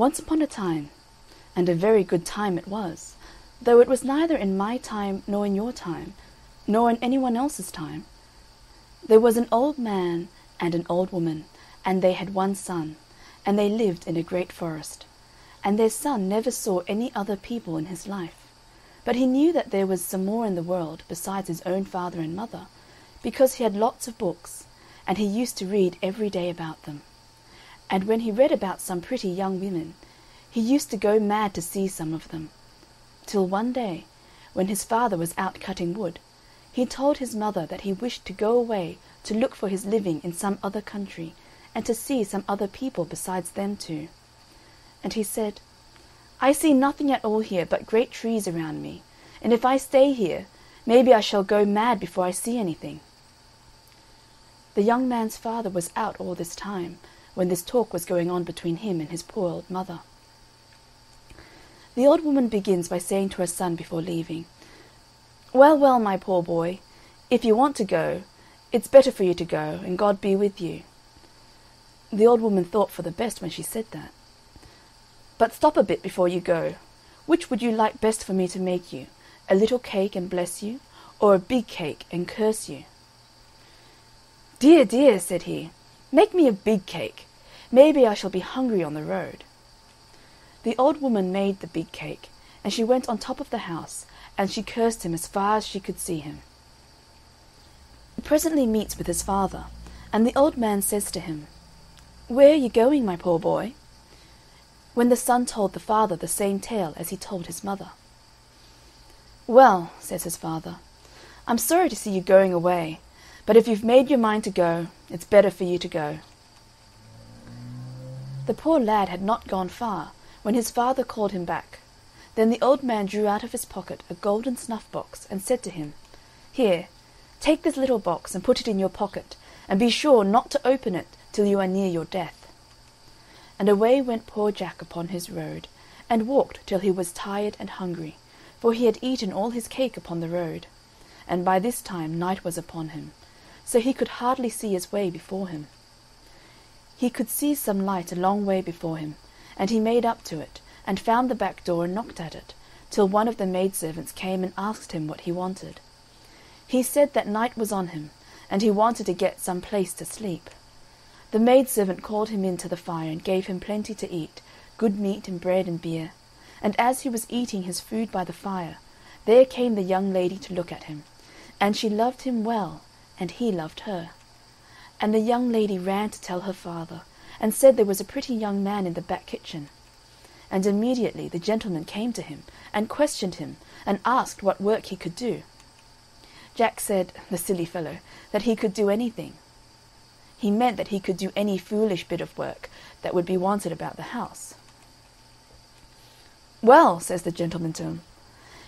Once upon a time, and a very good time it was, though it was neither in my time nor in your time, nor in anyone else's time, there was an old man and an old woman, and they had one son, and they lived in a great forest. And their son never saw any other people in his life, but he knew that there was some more in the world besides his own father and mother, because he had lots of books, and he used to read every day about them. And when he read about some pretty young women, he used to go mad to see some of them, till one day, when his father was out cutting wood, he told his mother that he wished to go away to look for his living in some other country, and to see some other people besides them two. And he said, "I see nothing at all here but great trees around me, and if I stay here, maybe I shall go mad before I see anything." The young man's father was out all this time, when this talk was going on between him and his poor old mother. The old woman begins by saying to her son before leaving, "Well, well, my poor boy, if you want to go, it's better for you to go, and God be with you." The old woman thought for the best when she said that. "But stop a bit before you go. Which would you like best for me to make you, a little cake and bless you, or a big cake and curse you?" "Dear, dear," said he, "make me a big cake. Maybe I shall be hungry on the road." The old woman made the big cake, and she went on top of the house, and she cursed him as far as she could see him. He presently meets with his father, and the old man says to him, "Where are you going, my poor boy?" When the son told the father the same tale as he told his mother. "Well," says his father, "I'm sorry to see you going away, but if you've made your mind to go, it's better for you to go." The poor lad had not gone far, when his father called him back. Then the old man drew out of his pocket a golden snuff-box, and said to him, "Here, take this little box, and put it in your pocket, and be sure not to open it till you are near your death." And away went poor Jack upon his road, and walked till he was tired and hungry, for he had eaten all his cake upon the road. And by this time night was upon him, so he could hardly see his way before him. He could see some light a long way before him, and he made up to it, and found the back door and knocked at it, till one of the maidservants came and asked him what he wanted. He said that night was on him, and he wanted to get some place to sleep. The maidservant called him in to the fire, and gave him plenty to eat, good meat and bread and beer. And as he was eating his food by the fire, there came the young lady to look at him, and she loved him well, and he loved her. And the young lady ran to tell her father, and said there was a pretty young man in the back kitchen. And immediately the gentleman came to him, and questioned him, and asked what work he could do. Jack said, the silly fellow, that he could do anything. He meant that he could do any foolish bit of work that would be wanted about the house. "Well," says the gentleman to him,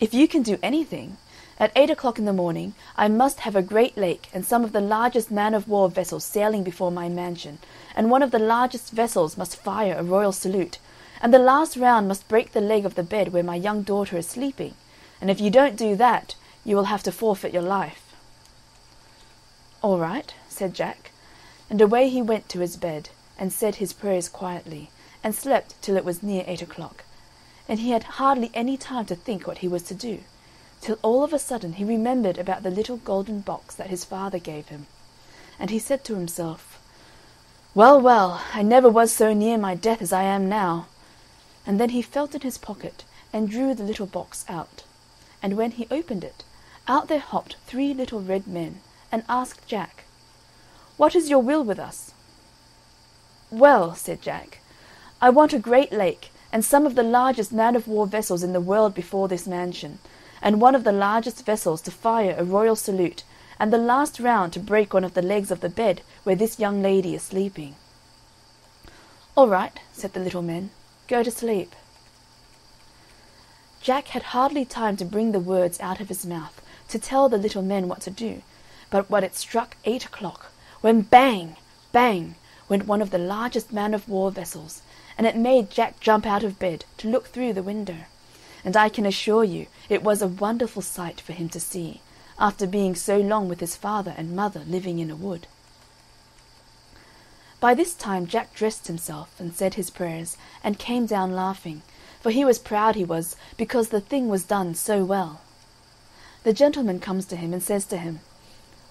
"if you can do anything, at 8 o'clock in the morning I must have a great lake, and some of the largest man-of-war vessels sailing before my mansion, and one of the largest vessels must fire a royal salute, and the last round must break the leg of the bed where my young daughter is sleeping, and if you don't do that, you will have to forfeit your life." "All right," said Jack, and away he went to his bed, and said his prayers quietly, and slept till it was near 8 o'clock, and he had hardly any time to think what he was to do, till all of a sudden he remembered about the little golden box that his father gave him, and he said to himself, "Well, well, I never was so near my death as I am now." And then he felt in his pocket, and drew the little box out, and when he opened it, out there hopped 3 little red men, and asked Jack, "What is your will with us?" "Well," said Jack, "I want a great lake, and some of the largest man-of-war vessels in the world before this mansion, and one of the largest vessels to fire a royal salute, and the last round to break one of the legs of the bed where this young lady is sleeping." "All right," said the little men, "go to sleep." Jack had hardly time to bring the words out of his mouth to tell the little men what to do, but when it struck 8 o'clock, when bang, bang, went one of the largest man-of-war vessels, and it made Jack jump out of bed to look through the window, and I can assure you it was a wonderful sight for him to see, after being so long with his father and mother living in a wood. By this time Jack dressed himself and said his prayers, and came down laughing, for he was proud he was, because the thing was done so well. The gentleman comes to him and says to him,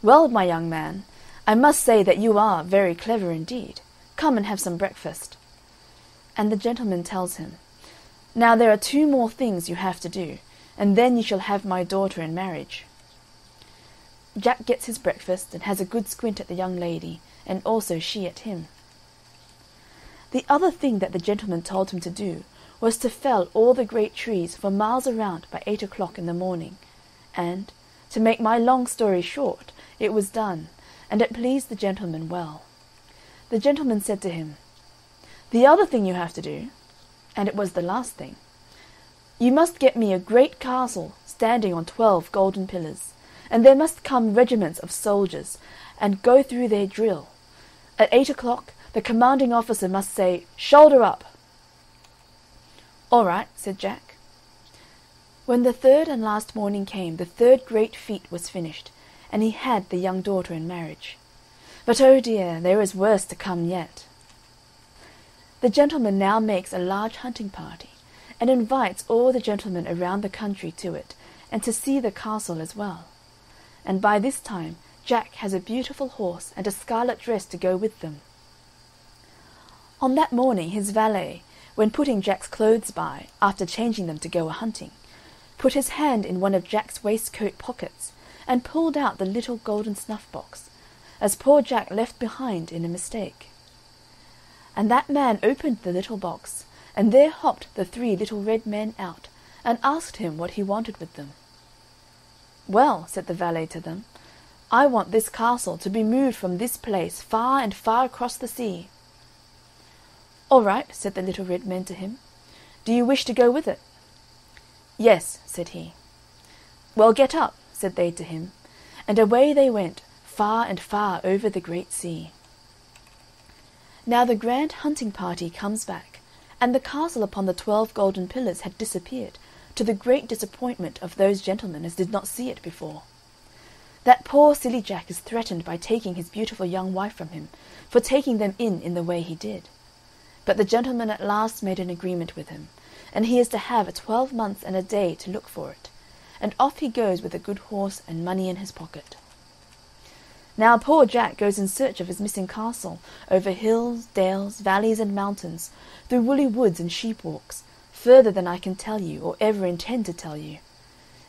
"Well, my young man, I must say that you are very clever indeed. Come and have some breakfast." And the gentleman tells him, "Now there are 2 more things you have to do, and then you shall have my daughter in marriage." Jack gets his breakfast and has a good squint at the young lady, and also she at him. The other thing that the gentleman told him to do was to fell all the great trees for miles around by 8 o'clock in the morning, and, to make my long story short, it was done, and it pleased the gentleman well. The gentleman said to him, "The other thing you have to do," and it was the last thing, "you must get me a great castle standing on 12 golden pillars, and there must come regiments of soldiers, and go through their drill. At 8 o'clock the commanding officer must say, 'Shoulder up.'" "All right," said Jack. When the 3rd and last morning came, the 3rd great feat was finished, and he had the young daughter in marriage. But oh dear, there is worse to come yet. The gentleman now makes a large hunting party, and invites all the gentlemen around the country to it, and to see the castle as well. And by this time Jack has a beautiful horse and a scarlet dress to go with them. On that morning his valet, when putting Jack's clothes by, after changing them to go a-hunting, put his hand in one of Jack's waistcoat pockets, and pulled out the little golden snuff-box, as poor Jack left behind in a mistake. And that man opened the little box, and there hopped the 3 little red men out, and asked him what he wanted with them. "Well," said the valet to them, "I want this castle to be moved from this place far and far across the sea." "All right," said the little red men to him. "Do you wish to go with it?" "Yes," said he. "Well, get up," said they to him, and away they went, far and far over the great sea. Now the grand hunting party comes back, and the castle upon the 12 golden pillars had disappeared, to the great disappointment of those gentlemen as did not see it before. That poor silly Jack is threatened by taking his beautiful young wife from him, for taking them in the way he did. But the gentleman at last made an agreement with him, and he is to have a 12 months and a day to look for it, and off he goes with a good horse and money in his pocket. Now poor Jack goes in search of his missing castle, over hills, dales, valleys, and mountains, through woolly woods and sheep-walks, further than I can tell you, or ever intend to tell you,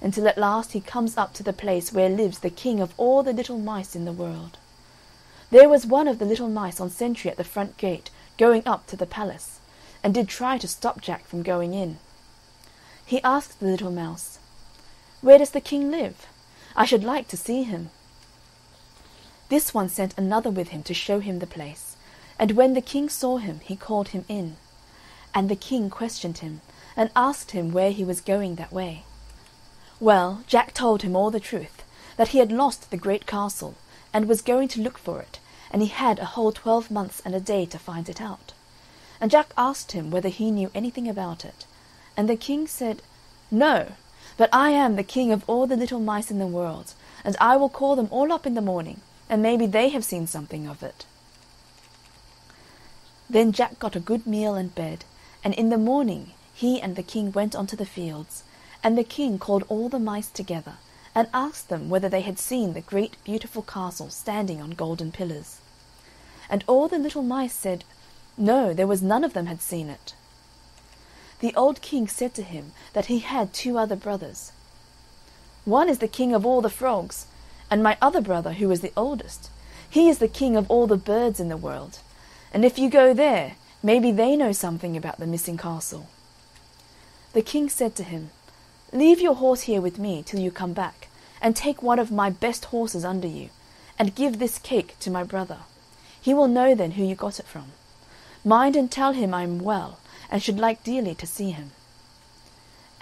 until at last he comes up to the place where lives the king of all the little mice in the world. There was one of the little mice on sentry at the front gate, going up to the palace, and did try to stop Jack from going in. He asked the little mouse, "Where does the king live? I should like to see him." This one sent another with him to show him the place, and when the king saw him he called him in, and the king questioned him, and asked him where he was going that way. Well, Jack told him all the truth, that he had lost the great castle, and was going to look for it, and he had a whole 12 months and a day to find it out. And Jack asked him whether he knew anything about it, and the king said, "No, but I am the king of all the little mice in the world, and I will call them all up in the morning, and maybe they have seen something of it." Then Jack got a good meal and bed, and in the morning he and the king went on to the fields, and the king called all the mice together, and asked them whether they had seen the great beautiful castle standing on golden pillars. And all the little mice said, no, there was none of them had seen it. The old king said to him that he had 2 other brothers. "One is the king of all the frogs, and my other brother, who is the oldest, he is the king of all the birds in the world, and if you go there, maybe they know something about the missing castle." The king said to him, "Leave your horse here with me till you come back, and take one of my best horses under you, and give this cake to my brother. He will know then who you got it from. Mind and tell him I am well, and should like dearly to see him."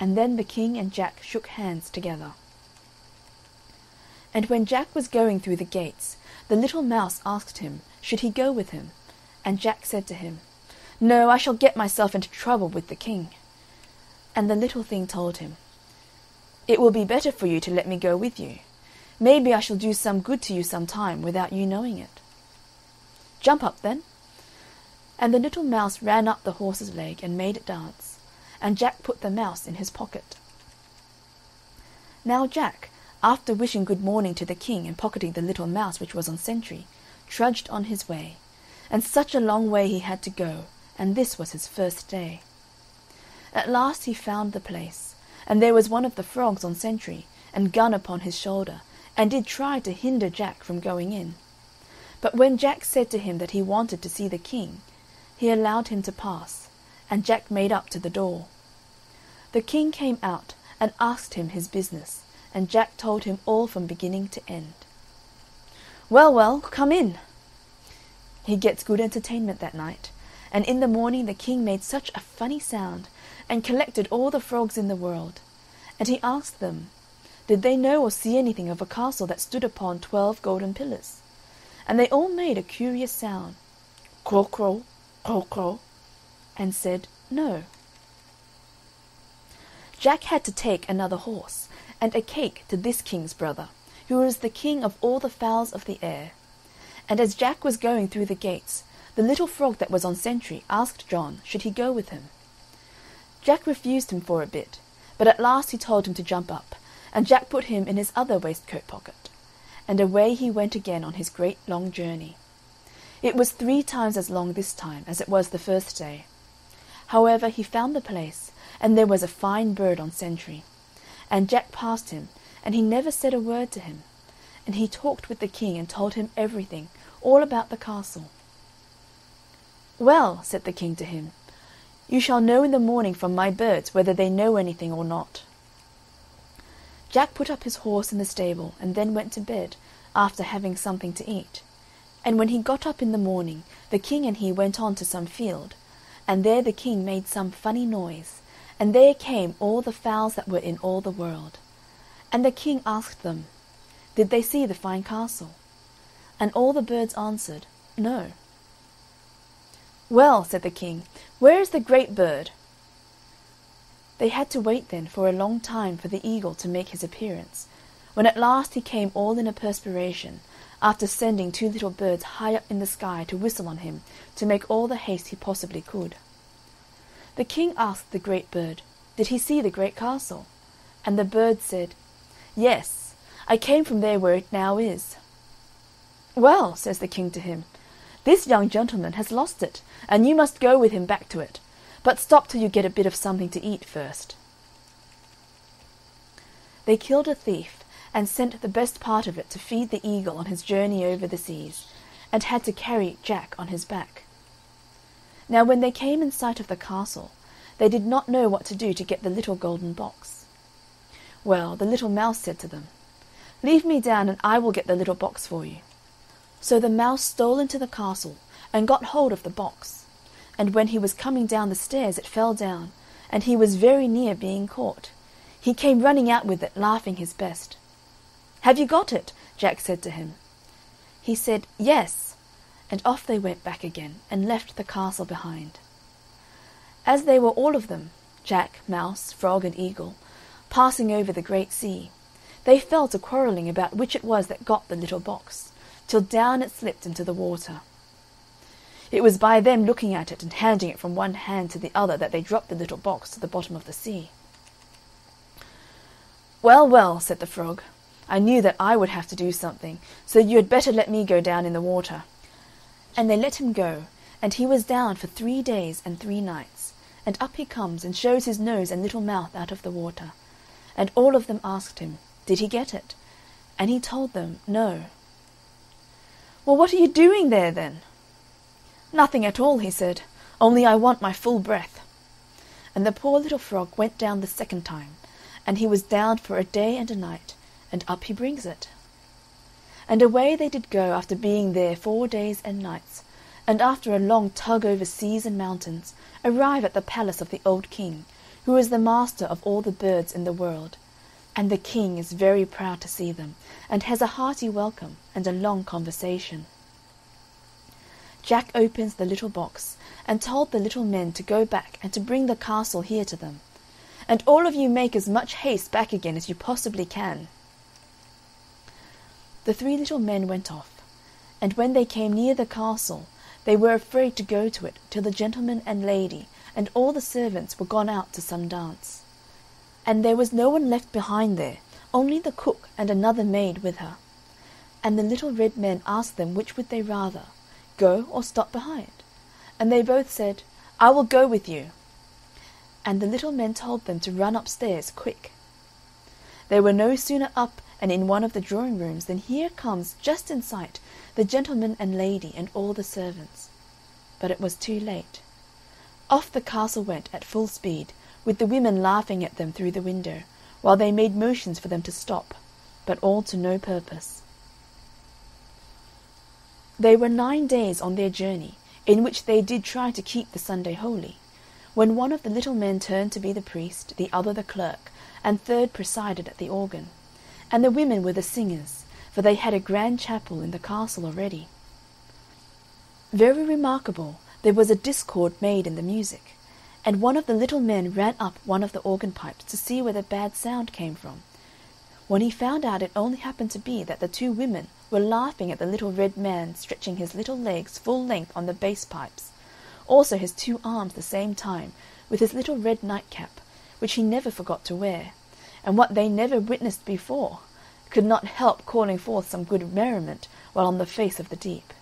And then the king and Jack shook hands together. And when Jack was going through the gates, the little mouse asked him, should he go with him? And Jack said to him, "No, I shall get myself into trouble with the king." And the little thing told him, "It will be better for you to let me go with you. Maybe I shall do some good to you some time without you knowing it." "Jump up then. And the little mouse ran up the horse's leg and made it dance, and Jack put the mouse in his pocket. Now Jack, after wishing good morning to the king and pocketing the little mouse which was on sentry, trudged on his way, and such a long way he had to go, and this was his first day. At last he found the place, and there was one of the frogs on sentry, and gun upon his shoulder, and did try to hinder Jack from going in. But when Jack said to him that he wanted to see the king, he allowed him to pass, and Jack made up to the door. The king came out and asked him his business, and Jack told him all from beginning to end. "Well, well, come in." He gets good entertainment that night, and in the morning the king made such a funny sound, and collected all the frogs in the world, and he asked them, did they know or see anything of a castle that stood upon 12 golden pillars? And they all made a curious sound, crow, crow, crow, crow, and said, no. Jack had to take another horse, and a cake to this king's brother, who was the king of all the fowls of the air. And as Jack was going through the gates, the little frog that was on sentry asked John should he go with him. Jack refused him for a bit, but at last he told him to jump up, and Jack put him in his other waistcoat pocket, and away he went again on his great long journey. It was 3 times as long this time as it was the first day. However, he found the place, and there was a fine bird on sentry, and Jack passed him, and he never said a word to him, and he talked with the king and told him everything, all about the castle. "Well," said the king to him, "you shall know in the morning from my birds whether they know anything or not." Jack put up his horse in the stable, and then went to bed, after having something to eat. And when he got up in the morning, the king and he went on to some field, and there the king made some funny noise, and there came all the fowls that were in all the world. And the king asked them, did they see the fine castle? And all the birds answered, no. "Well," said the king, "where is the great bird?" They had to wait then for a long time for the eagle to make his appearance, when at last he came all in a perspiration, after sending 2 little birds high up in the sky to whistle on him to make all the haste he possibly could. The king asked the great bird, did he see the great castle? And the bird said, "Yes, I came from there where it now is." "Well," says the king to him, "this young gentleman has lost it, and you must go with him back to it. But stop till you get a bit of something to eat first." They killed a thief, and sent the best part of it to feed the eagle on his journey over the seas, and had to carry Jack on his back. Now when they came in sight of the castle, they did not know what to do to get the little golden box. Well, the little mouse said to them, "Leave me down, and I will get the little box for you." So the mouse stole into the castle, and got hold of the box, and when he was coming down the stairs it fell down, and he was very near being caught. He came running out with it, laughing his best. "Have you got it?" Jack said to him. He said, "Yes," and off they went back again, and left the castle behind. As they were all of them, Jack, Mouse, Frog, and Eagle, passing over the great sea, they fell to quarrelling about which it was that got the little box, till down it slipped into the water. It was by them looking at it and handing it from one hand to the other that they dropped the little box to the bottom of the sea. "Well, well," said the frog, "I knew that I would have to do something, so you had better let me go down in the water." And they let him go, and he was down for 3 days and 3 nights, and up he comes and shows his nose and little mouth out of the water, and all of them asked him, did he get it? And he told them, no. "Well, what are you doing there, then?" "Nothing at all," he said, "only I want my full breath." And the poor little frog went down the second time, and he was down for a day and a night, and up he brings it. And away they did go after being there 4 days and nights, and after a long tug over seas and mountains, arrive at the palace of the old king, who is the master of all the birds in the world, and the king is very proud to see them, and has a hearty welcome and a long conversation. Jack opens the little box, and told the little men to go back and to bring the castle here to them, and all of you make as much haste back again as you possibly can. The 3 little men went off, and when they came near the castle, They were afraid to go to it till the gentleman and lady and all the servants were gone out to some dance. And there was no one left behind there, only the cook and another maid with her. And the little red men asked them which would they rather, go or stop behind? And they both said, I will go with you. And the little men told them to run upstairs quick. They were no sooner up and in one of the drawing rooms than here comes, just in sight, the gentleman and lady and all the servants. But it was too late. Off the castle went at full speed, with the women laughing at them through the window, while they made motions for them to stop, but all to no purpose. They were 9 days on their journey, in which they did try to keep the Sunday holy, when one of the little men turned to be the priest, the other the clerk, and third presided at the organ, and the women were the singers, for they had a grand chapel in the castle already. Very remarkable, there was a discord made in the music, and one of the little men ran up one of the organ pipes to see where the bad sound came from, when he found out it only happened to be that the 2 women were laughing at the little red man stretching his little legs full length on the bass pipes, also his 2 arms the same time, with his little red nightcap, which he never forgot to wear, and what they never witnessed before, could not help calling forth some good merriment while on the face of the deep.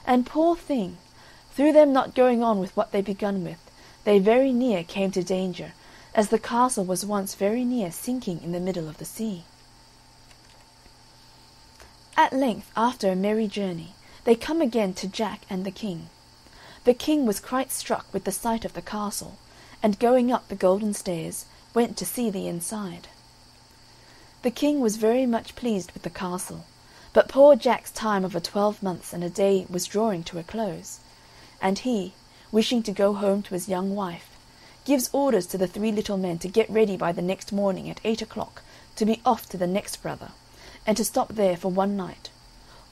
And poor thing, through them not going on with what they begun with, they very near came to danger, as the castle was once very near sinking in the middle of the sea. At length, after a merry journey, they come again to Jack and the king. The king was quite struck with the sight of the castle, and going up the golden stairs, went to see the inside. The king was very much pleased with the castle, but poor Jack's time of a 12 months and a day was drawing to a close, and he, wishing to go home to his young wife, gives orders to the 3 little men to get ready by the next morning at 8 o'clock to be off to the next brother, and to stop there for 1 night,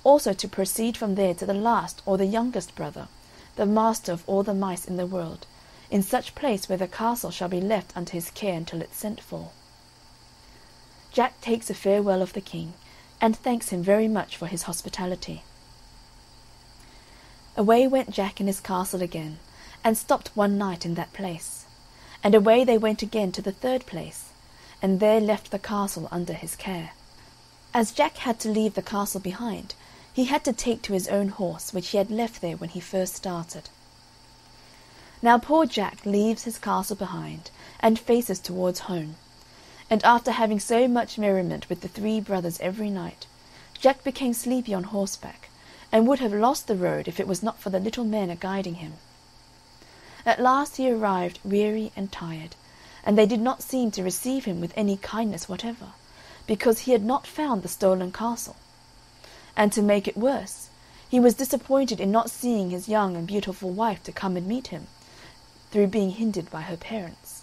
also to proceed from there to the last or the youngest brother, the master of all the mice in the world, in such place where the castle shall be left unto his care until it's sent for. Jack takes a farewell of the king, and thanks him very much for his hospitality. Away went Jack in his castle again, and stopped 1 night in that place, and away they went again to the 3rd place, and there left the castle under his care. As Jack had to leave the castle behind, he had to take to his own horse, which he had left there when he first started. Now poor Jack leaves his castle behind, and faces towards home, and after having so much merriment with the 3 brothers every night, Jack became sleepy on horseback, and would have lost the road if it was not for the little men a-guiding him. At last he arrived weary and tired, and they did not seem to receive him with any kindness whatever, because he had not found the stolen castle. And to make it worse, he was disappointed in not seeing his young and beautiful wife to come and meet him, through being hindered by her parents.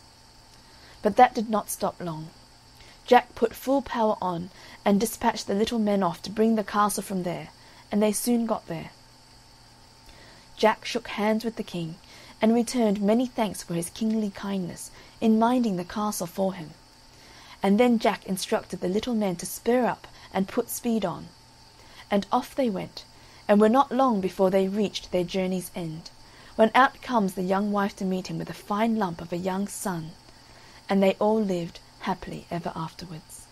But that did not stop long. Jack put full power on, and dispatched the little men off to bring the castle from there, and they soon got there. Jack shook hands with the king, and returned many thanks for his kingly kindness in minding the castle for him. And then Jack instructed the little men to spur up and put speed on. And off they went, and were not long before they reached their journey's end, when out comes the young wife to meet him with a fine lump of a young son, and they all lived happily ever afterwards.